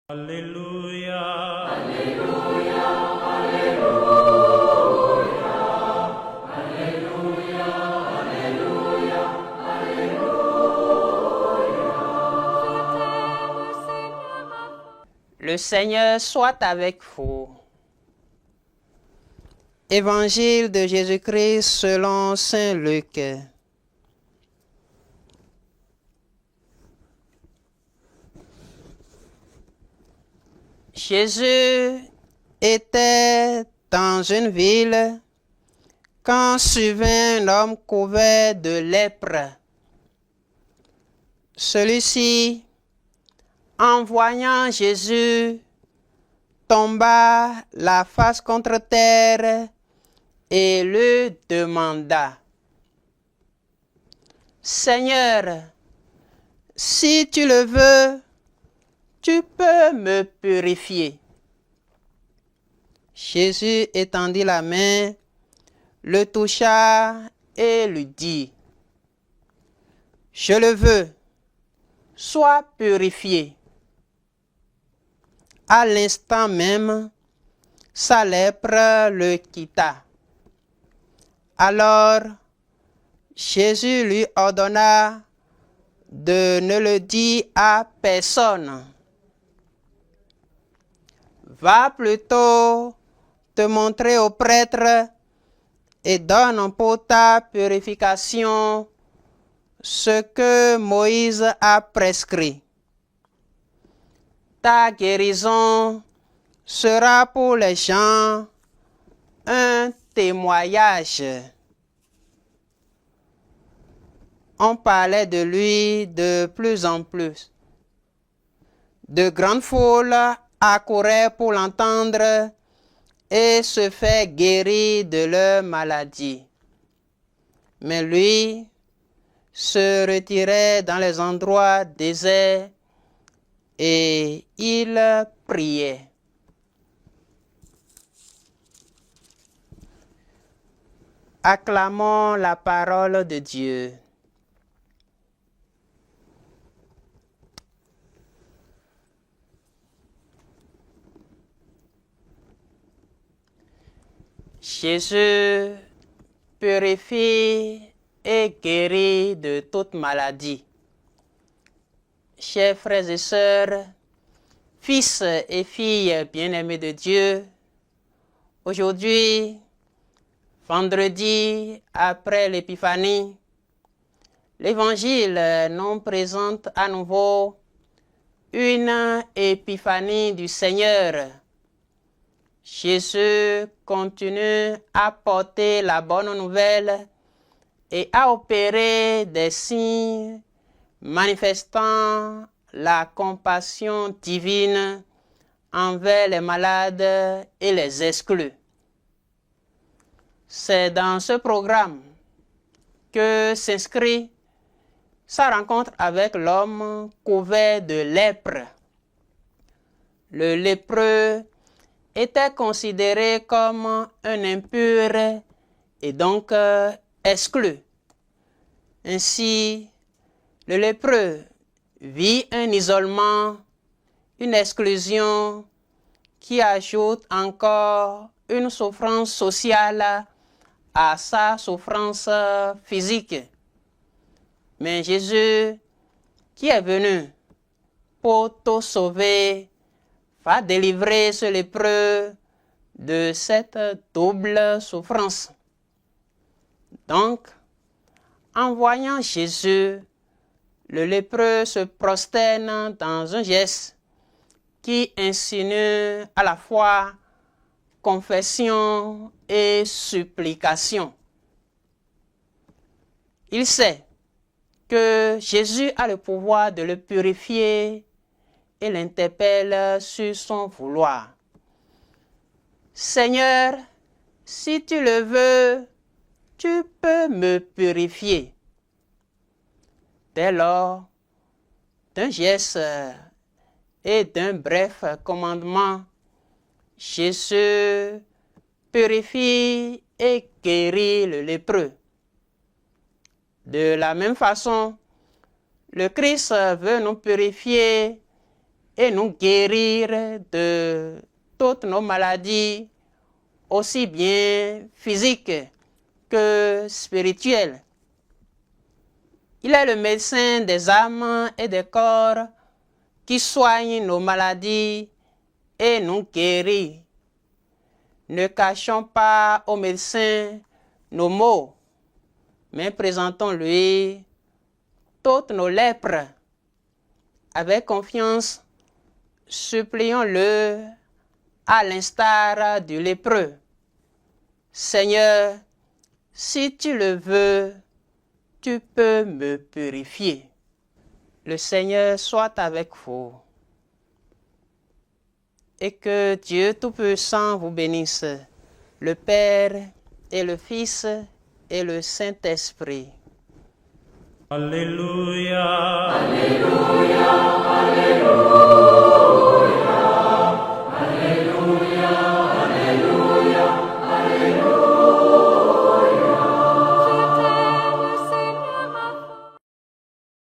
Alléluia. Alléluia, Alléluia, Alléluia, Alléluia, Alléluia. Le Seigneur soit avec vous. Évangile de Jésus-Christ selon saint Luc. Jésus était dans une ville quand survint un homme couvert de lèpre. Celui-ci, en voyant Jésus, tomba la face contre terre et lui demanda: « Seigneur, si tu le veux, tu peux me purifier. » Jésus étendit la main, le toucha et lui dit: « Je le veux, sois purifié. » À l'instant même, sa lèpre le quitta. Alors, Jésus lui ordonna de ne le dire à personne. Va plutôt te montrer au prêtre et donne pour ta purification ce que Moïse a prescrit. Ta guérison sera pour les gens un témoignage. On parlait de lui de plus en plus. De grandes foules accouraient pour l'entendre et se faire guérir de leur maladie. Mais lui se retirait dans les endroits déserts et il priait. Acclamons la parole de Dieu. Jésus purifie et guérit de toute maladie. Chers frères et sœurs, fils et filles bien-aimés de Dieu, aujourd'hui, vendredi après l'Épiphanie, l'Évangile nous présente à nouveau une épiphanie du Seigneur. Jésus continue à porter la bonne nouvelle et à opérer des signes manifestant la compassion divine envers les malades et les exclus. C'est dans ce programme que s'inscrit sa rencontre avec l'homme couvert de lèpre. Le lépreux était considéré comme un impur et donc exclu. Ainsi, le lépreux vit un isolement, une exclusion qui ajoute encore une souffrance sociale à sa souffrance physique. Mais Jésus, qui est venu pour te sauver, va délivrer ce lépreux de cette double souffrance. Donc, en voyant Jésus, le lépreux se prosterne dans un geste qui insinue à la fois confession et supplication. Il sait que Jésus a le pouvoir de le purifier et l'interpelle sur son vouloir. Seigneur, si tu le veux, tu peux me purifier. Dès lors, d'un geste et d'un bref commandement, Jésus purifie et guérit le lépreux. De la même façon, le Christ veut nous purifier et nous guérir de toutes nos maladies, aussi bien physiques que spirituelles. Il est le médecin des âmes et des corps qui soigne nos maladies et nous guérit. Ne cachons pas au médecin nos maux, mais présentons-lui toutes nos lèpres. Avec confiance, supplions-le à l'instar du lépreux. Seigneur, si tu le veux, tu peux me purifier. Le Seigneur soit avec vous. Et que Dieu Tout-Puissant vous bénisse, le Père et le Fils et le Saint-Esprit. Alléluia. Alléluia, Alléluia.